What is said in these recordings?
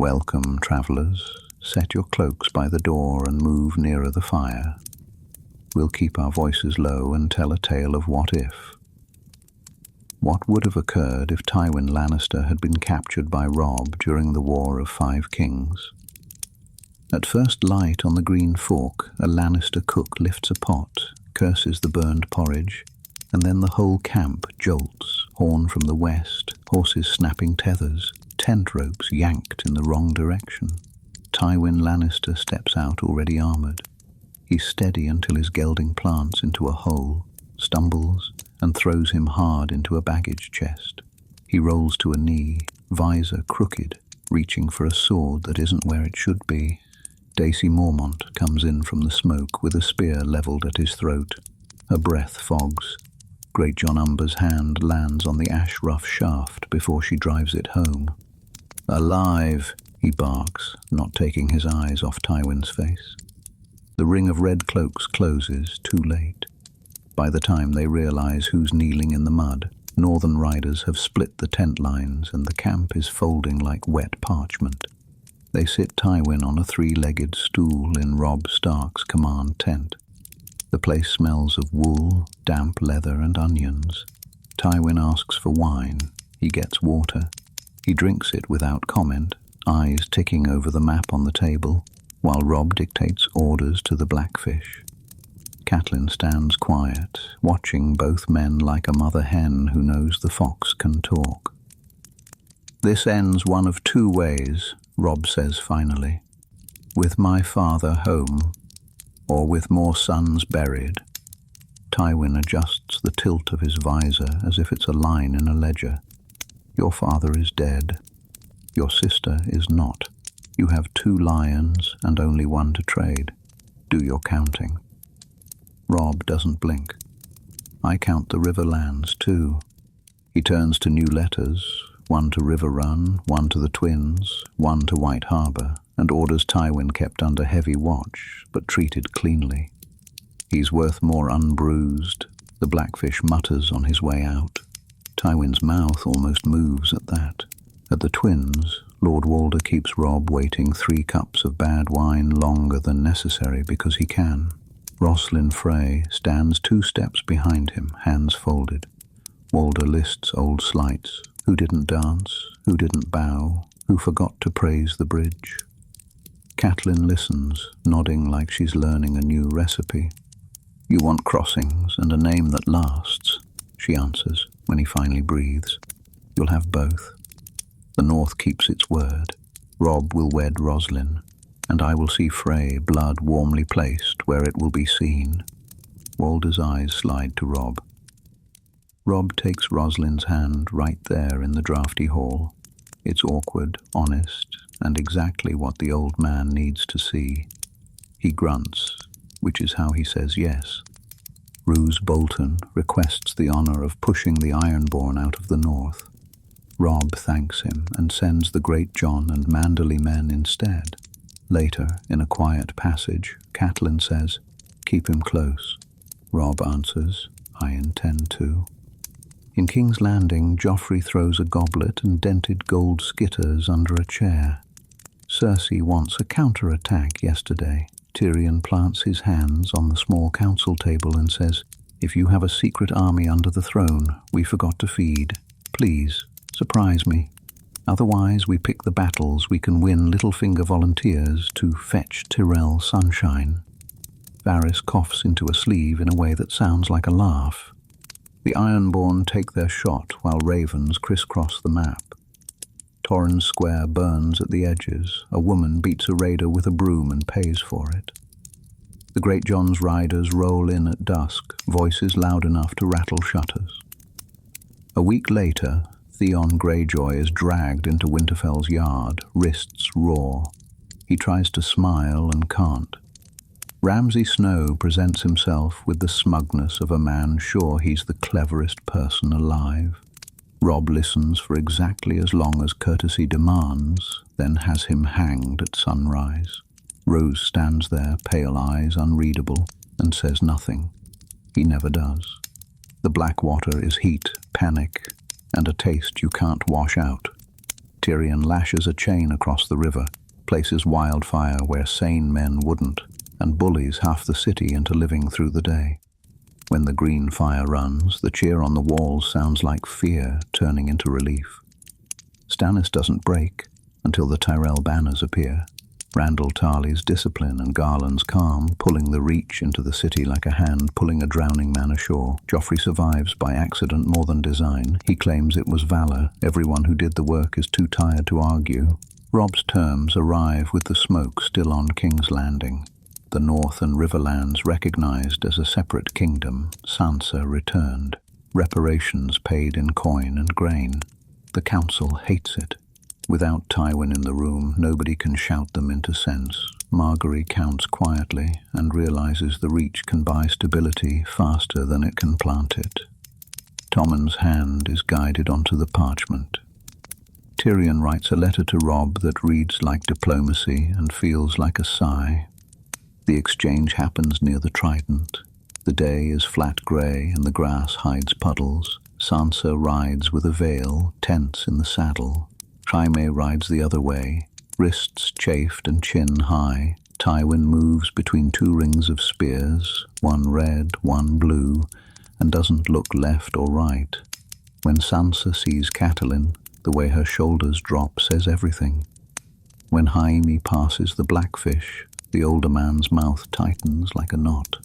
Welcome, travellers. Set your cloaks by the door and move nearer the fire. We'll keep our voices low and tell a tale of what if. What would have occurred if Tywin Lannister had been captured by Robb during the War of Five Kings? At first light on the Green Fork, a Lannister cook lifts a pot, curses the burned porridge, and then the whole camp jolts, horn from the west, horses snapping tethers, tent ropes yanked in the wrong direction. Tywin Lannister steps out already armoured. He's steady until his gelding plants into a hole, stumbles, and throws him hard into a baggage chest. He rolls to a knee, visor crooked, reaching for a sword that isn't where it should be. Daisy Mormont comes in from the smoke with a spear levelled at his throat. Her breath fogs. Great John Umber's hand lands on the ash-rough shaft before she drives it home. "Alive!" he barks, not taking his eyes off Tywin's face. The ring of red cloaks closes, too late. By the time they realize who's kneeling in the mud, northern riders have split the tent lines and the camp is folding like wet parchment. They sit Tywin on a three-legged stool in Robb Stark's command tent. The place smells of wool, damp leather and onions. Tywin asks for wine. He gets water. He drinks it without comment, eyes ticking over the map on the table, while Robb dictates orders to the Blackfish. Catelyn stands quiet, watching both men like a mother hen who knows the fox can talk. "This ends one of two ways," Robb says finally. "With my father home, or with more sons buried." Tywin adjusts the tilt of his visor as if it's a line in a ledger. "Your father is dead. Your sister is not. You have 2 lions and only 1 to trade. Do your counting." Robb doesn't blink. "I count the river lands too." He turns to new letters, 1 to River Run, 1 to the Twins, 1 to White Harbour, and orders Tywin kept under heavy watch, but treated cleanly. "He's worth more unbruised," the Blackfish mutters on his way out. Tywin's mouth almost moves at that. At the Twins, Lord Walder keeps Robb waiting 3 cups of bad wine longer than necessary because he can. Roslyn Frey stands 2 steps behind him, hands folded. Walder lists old slights. Who didn't dance? Who didn't bow? Who forgot to praise the bridge? Catelyn listens, nodding like she's learning a new recipe. "You want crossings and a name that lasts," she answers when he finally breathes. "You'll have both. The North keeps its word. Robb will wed Roslyn, and I will see Frey blood warmly placed where it will be seen." Walder's eyes slide to Robb. Robb takes Roslyn's hand right there in the drafty hall. It's awkward, honest, and exactly what the old man needs to see. He grunts, which is how he says yes. Roose Bolton requests the honour of pushing the Ironborn out of the North. Robb thanks him and sends the Great John and Manderley men instead. Later, in a quiet passage, Catelyn says, "Keep him close." Robb answers, "I intend to." In King's Landing, Joffrey throws a goblet and dented gold skitters under a chair. Cersei wants a counter-attack yesterday. Tyrion plants his hands on the small council table and says, "If you have a secret army under the throne we forgot to feed, please, surprise me. Otherwise we pick the battles we can win Littlefinger volunteers to fetch Tyrell sunshine." Varys coughs into a sleeve in a way that sounds like a laugh. The Ironborn take their shot while ravens crisscross the map. Torrens Square burns at the edges. A woman beats a raider with a broom and pays for it. The Great John's riders roll in at dusk, voices loud enough to rattle shutters. A week later, Theon Greyjoy is dragged into Winterfell's yard, wrists raw. He tries to smile and can't. Ramsay Snow presents himself with the smugness of a man sure he's the cleverest person alive. Robb listens for exactly as long as courtesy demands, then has him hanged at sunrise. Rose stands there, pale eyes unreadable, and says nothing. He never does. The Blackwater is heat, panic, and a taste you can't wash out. Tyrion lashes a chain across the river, places wildfire where sane men wouldn't, and bullies half the city into living through the day. When the green fire runs, the cheer on the walls sounds like fear turning into relief. Stannis doesn't break until the Tyrell banners appear. Randall Tarley's discipline and Garland's calm, pulling the Reach into the city like a hand pulling a drowning man ashore. Joffrey survives by accident more than design. He claims it was valor. Everyone who did the work is too tired to argue. Robb's terms arrive with the smoke still on King's Landing. The North and Riverlands recognized as a separate kingdom. Sansa returned. Reparations paid in coin and grain. The council hates it. Without Tywin in the room, nobody can shout them into sense. Margaery counts quietly and realizes the Reach can buy stability faster than it can plant it. Tommen's hand is guided onto the parchment. Tyrion writes a letter to Robb that reads like diplomacy and feels like a sigh. The exchange happens near the Trident. The day is flat grey and the grass hides puddles. Sansa rides with a veil, tense in the saddle. Jaime rides the other way, wrists chafed and chin high. Tywin moves between two rings of spears, one red, one blue, and doesn't look left or right. When Sansa sees Catelyn, the way her shoulders drop says everything. When Jaime passes the Blackfish, the older man's mouth tightens like a knot.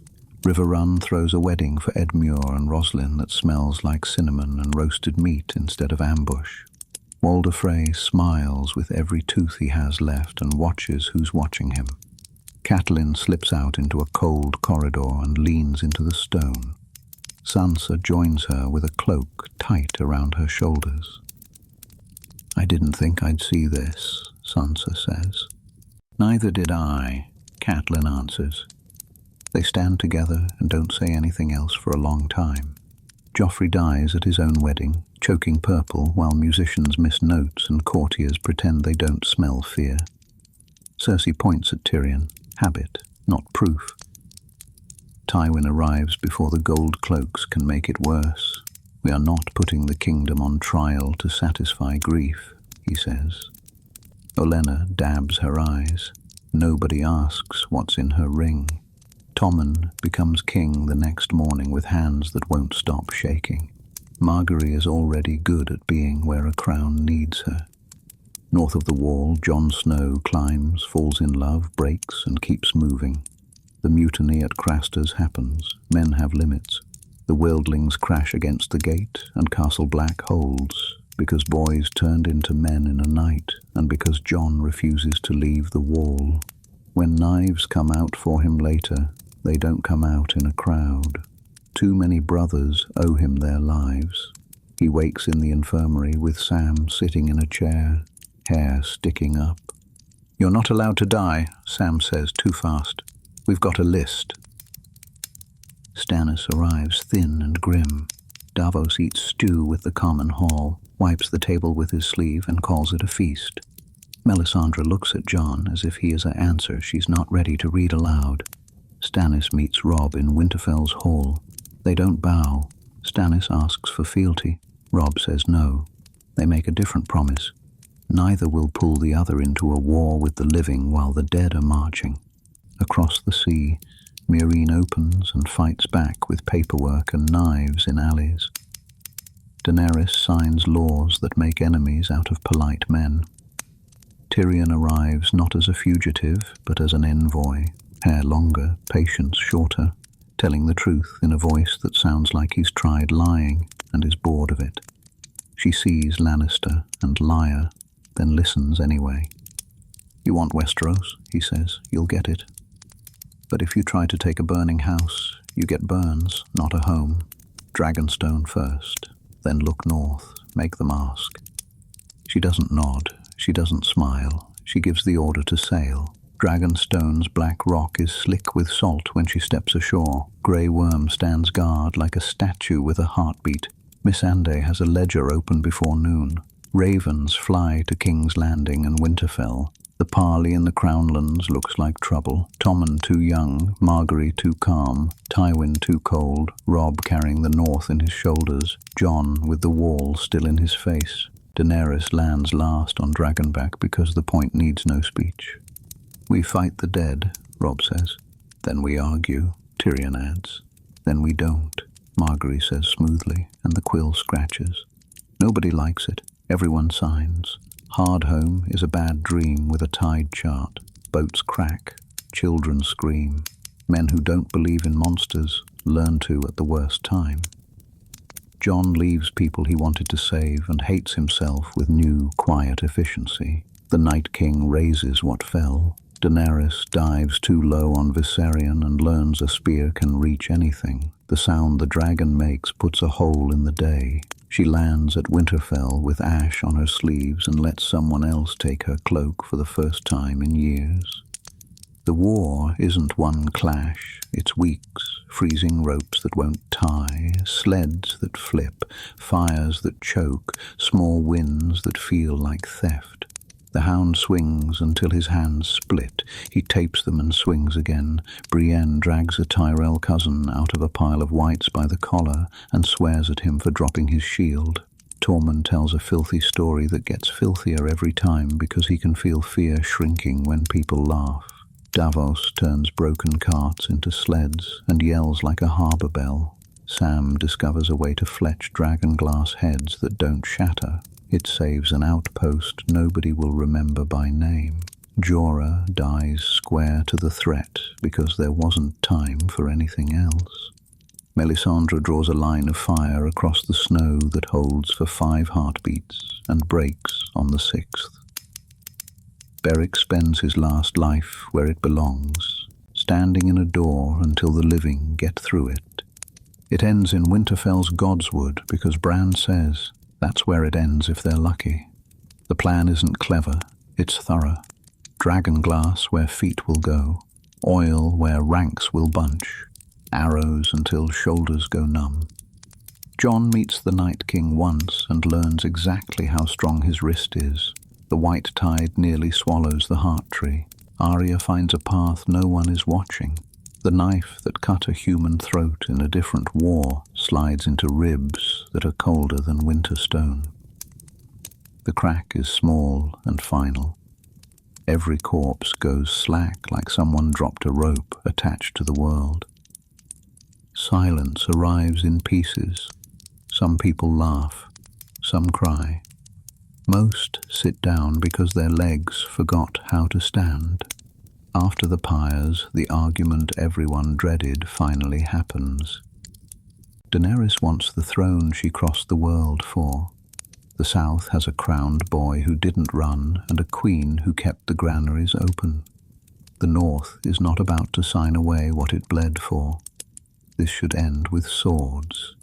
Riverrun throws a wedding for Edmure and Roslyn that smells like cinnamon and roasted meat instead of ambush. Walder Frey smiles with every tooth he has left and watches who's watching him. Catelyn slips out into a cold corridor and leans into the stone. Sansa joins her with a cloak tight around her shoulders. "I didn't think I'd see this," Sansa says. "Neither did I," Catelyn answers. They stand together and don't say anything else for a long time. Joffrey dies at his own wedding, choking purple while musicians miss notes and courtiers pretend they don't smell fear. Cersei points at Tyrion. Habit, not proof. Tywin arrives before the gold cloaks can make it worse. "We are not putting the kingdom on trial to satisfy grief," he says. Olenna dabs her eyes. Nobody asks what's in her ring. Tommen becomes king the next morning with hands that won't stop shaking. Margaery is already good at being where a crown needs her. North of the Wall, Jon Snow climbs, falls in love, breaks, and keeps moving. The mutiny at Craster's happens. Men have limits. The worldlings crash against the gate, and Castle Black holds, because boys turned into men in a night, and because Jon refuses to leave the Wall. When knives come out for him later, they don't come out in a crowd. Too many brothers owe him their lives. He wakes in the infirmary with Sam sitting in a chair, hair sticking up. "You're not allowed to die," Sam says too fast. "We've got a list." Stannis arrives thin and grim. Davos eats stew with the common hall, wipes the table with his sleeve and calls it a feast. Melisandre looks at Jon as if he is an answer she's not ready to read aloud. Stannis meets Robb in Winterfell's hall. They don't bow. Stannis asks for fealty. Robb says no. They make a different promise. Neither will pull the other into a war with the living while the dead are marching. Across the sea, Meereen opens and fights back with paperwork and knives in alleys. Daenerys signs laws that make enemies out of polite men. Tyrion arrives not as a fugitive, but as an envoy. Hair longer, patience shorter, telling the truth in a voice that sounds like he's tried lying and is bored of it. She sees Lannister and liar, then listens anyway. "You want Westeros," he says. "You'll get it. But if you try to take a burning house, you get burns, not a home. Dragonstone first, then look north, make the mask." She doesn't nod, she doesn't smile, she gives the order to sail. Dragonstone's black rock is slick with salt when she steps ashore. Grey Worm stands guard like a statue with a heartbeat. Missandei has a ledger open before noon. Ravens fly to King's Landing and Winterfell. The parley in the Crownlands looks like trouble. Tommen too young, Margaery too calm, Tywin too cold, Robb carrying the North in his shoulders, Jon with the Wall still in his face. Daenerys lands last on Dragonback because the point needs no speech. "We fight the dead," Robb says. "Then we argue," Tyrion adds. "Then we don't," Margaery says smoothly, and the quill scratches. Nobody likes it. Everyone signs. Hardhome is a bad dream with a tide chart. Boats crack. Children scream. Men who don't believe in monsters learn to at the worst time. Jon leaves people he wanted to save and hates himself with new, quiet efficiency. The Night King raises what fell. Daenerys dives too low on Viserion and learns a spear can reach anything. The sound the dragon makes puts a hole in the day. She lands at Winterfell with ash on her sleeves and lets someone else take her cloak for the first time in years. The war isn't one clash, it's weeks, freezing ropes that won't tie, sleds that flip, fires that choke, small winds that feel like theft. The hound swings until his hands split. He tapes them and swings again. Brienne drags a Tyrell cousin out of a pile of whites by the collar and swears at him for dropping his shield. Tormund tells a filthy story that gets filthier every time because he can feel fear shrinking when people laugh. Davos turns broken carts into sleds and yells like a harbour bell. Sam discovers a way to fletch dragonglass heads that don't shatter. It saves an outpost nobody will remember by name. Jorah dies square to the threat because there wasn't time for anything else. Melisandre draws a line of fire across the snow that holds for 5 heartbeats and breaks on the 6th. Beric spends his last life where it belongs, standing in a door until the living get through it. It ends in Winterfell's Godswood because Bran says that's where it ends if they're lucky. The plan isn't clever, it's thorough. Dragonglass where feet will go, oil where ranks will bunch, arrows until shoulders go numb. Jon meets the Night King once and learns exactly how strong his wrist is. The white tide nearly swallows the heart tree. Arya finds a path no one is watching. The knife that cut a human throat in a different war slides into ribs that are colder than winter stone. The crack is small and final. Every corpse goes slack like someone dropped a rope attached to the world. Silence arrives in pieces. Some people laugh, some cry. Most sit down because their legs forgot how to stand. After the pyres, the argument everyone dreaded finally happens. Daenerys wants the throne she crossed the world for. The South has a crowned boy who didn't run and a queen who kept the granaries open. The North is not about to sign away what it bled for. This should end with swords.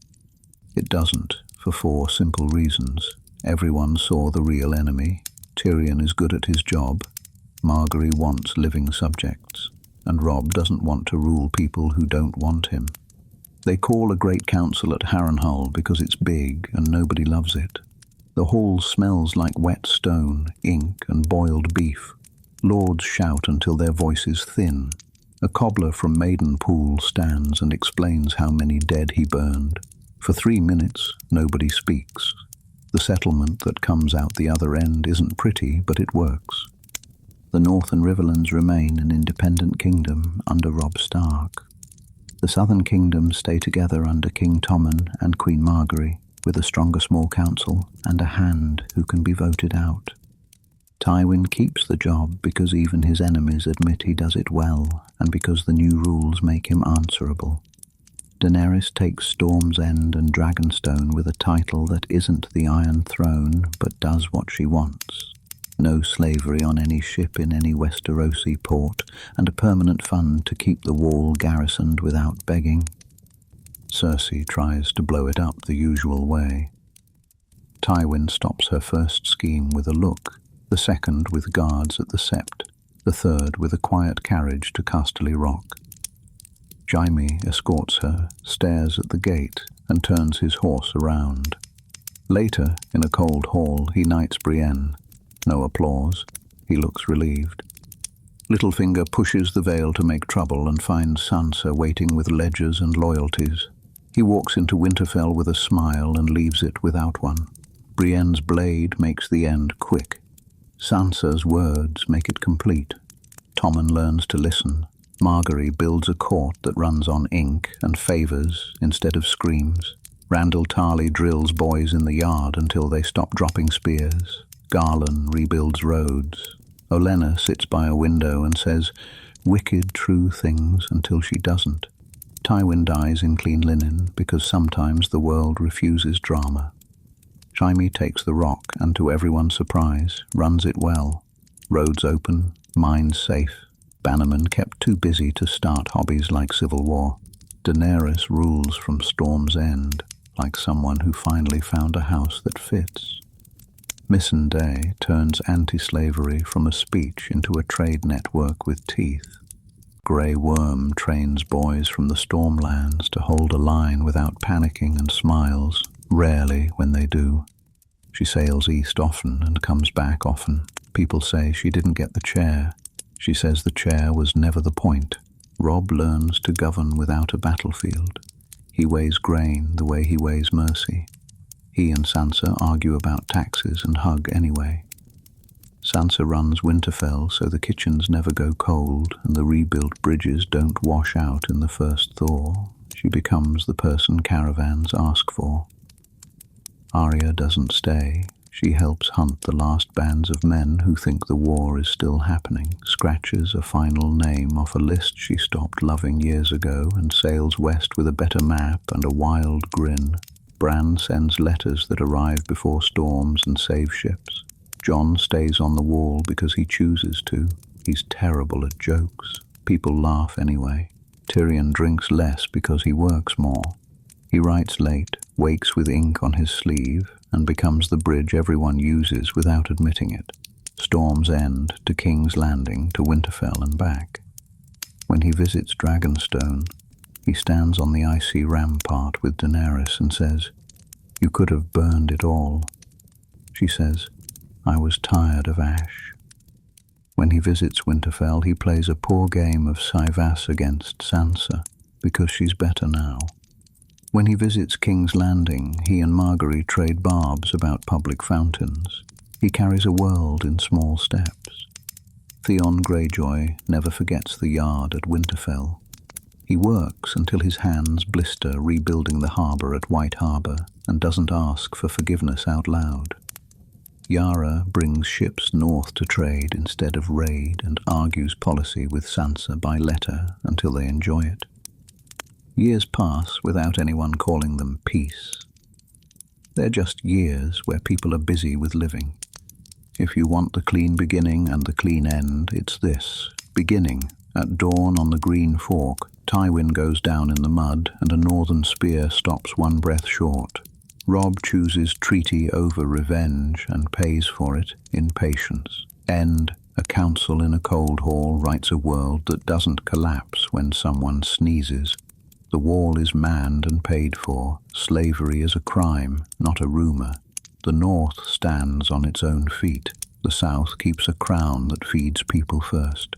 It doesn't, for 4 simple reasons. Everyone saw the real enemy. Tyrion is good at his job. Margaery wants living subjects, and Robb doesn't want to rule people who don't want him. They call a great council at Harrenhal because it's big and nobody loves it. The hall smells like wet stone, ink and boiled beef. Lords shout until their voices thin. A cobbler from Maidenpool stands and explains how many dead he burned. For 3 minutes, nobody speaks. The settlement that comes out the other end isn't pretty, but it works. The North and Riverlands remain an independent kingdom under Robb Stark. The Southern Kingdoms stay together under King Tommen and Queen Margaery, with a stronger small council and a hand who can be voted out. Tywin keeps the job because even his enemies admit he does it well, and because the new rules make him answerable. Daenerys takes Storm's End and Dragonstone with a title that isn't the Iron Throne, but does what she wants. No slavery on any ship in any Westerosi port, and a permanent fund to keep the wall garrisoned without begging. Cersei tries to blow it up the usual way. Tywin stops her first scheme with a look, the second with guards at the Sept, the third with a quiet carriage to Casterly Rock. Jaime escorts her, stares at the gate, and turns his horse around. Later, in a cold hall, he knights Brienne. No applause. He looks relieved. Littlefinger pushes the veil to make trouble and finds Sansa waiting with ledgers and loyalties. He walks into Winterfell with a smile and leaves it without one. Brienne's blade makes the end quick. Sansa's words make it complete. Tommen learns to listen. Margaery builds a court that runs on ink and favors instead of screams. Randall Tarley drills boys in the yard until they stop dropping spears. Garland rebuilds roads. Olenna sits by a window and says wicked, true things until she doesn't. Tywin dies in clean linen because sometimes the world refuses drama. Jaime takes the rock and, to everyone's surprise, runs it well. Roads open, mines safe. Bannerman kept too busy to start hobbies like civil war. Daenerys rules from Storm's End, like someone who finally found a house that fits. Missandei turns anti-slavery from a speech into a trade network with teeth. Grey Worm trains boys from the Stormlands to hold a line without panicking and smiles, rarely when they do. She sails east often and comes back often. People say she didn't get the chair. She says the chair was never the point. Robb learns to govern without a battlefield. He weighs grain the way he weighs mercy. He and Sansa argue about taxes and hug anyway. Sansa runs Winterfell so the kitchens never go cold and the rebuilt bridges don't wash out in the first thaw. She becomes the person caravans ask for. Arya doesn't stay. She helps hunt the last bands of men who think the war is still happening, scratches a final name off a list she stopped loving years ago, and sails west with a better map and a wild grin. Bran sends letters that arrive before storms and save ships. Jon stays on the wall because he chooses to. He's terrible at jokes. People laugh anyway. Tyrion drinks less because he works more. He writes late, wakes with ink on his sleeve, and becomes the bridge everyone uses without admitting it. Storm's End to King's Landing to Winterfell and back. When he visits Dragonstone, he stands on the icy rampart with Daenerys and says, "You could have burned it all." She says, "I was tired of ash." When he visits Winterfell, he plays a poor game of Saivas against Sansa, because she's better now. When he visits King's Landing, he and Margaery trade barbs about public fountains. He carries a world in small steps. Theon Greyjoy never forgets the yard at Winterfell. He works until his hands blister rebuilding the harbour at White Harbour and doesn't ask for forgiveness out loud. Yara brings ships north to trade instead of raid and argues policy with Sansa by letter until they enjoy it. Years pass without anyone calling them peace. They're just years where people are busy with living. If you want the clean beginning and the clean end, it's this. Beginning. At dawn on the Green Fork, Tywin goes down in the mud and a northern spear stops one breath short. Robb chooses treaty over revenge and pays for it in patience. End. A council in a cold hall writes a world that doesn't collapse when someone sneezes. The wall is manned and paid for. Slavery is a crime, not a rumor. The North stands on its own feet. The South keeps a crown that feeds people first.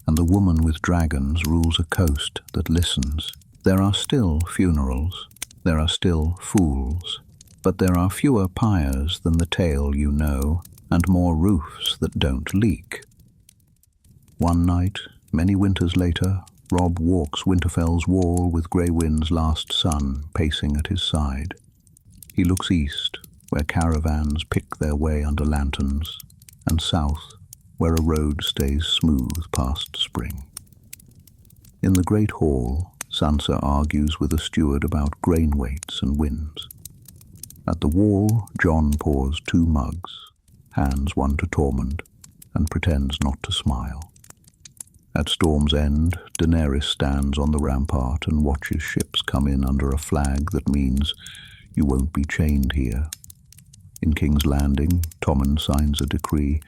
And the woman with dragons rules a coast that listens. There are still funerals. There are still fools. But there are fewer pyres than the tale you know, and more roofs that don't leak. One night, many winters later, Robb walks Winterfell's wall with Grey Wind's last son pacing at his side. He looks east, where caravans pick their way under lanterns, and south, where a road stays smooth past spring. In the great hall, Sansa argues with a steward about grain weights and winds. At the wall, Jon pours 2 mugs, hands one to Tormund, and pretends not to smile. At Storm's End, Daenerys stands on the rampart and watches ships come in under a flag that means you won't be chained here. In King's Landing, Tommen signs a decree,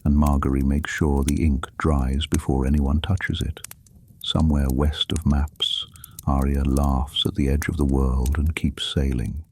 and Margaery makes sure the ink dries before anyone touches it. Somewhere west of maps, Arya laughs at the edge of the world and keeps sailing.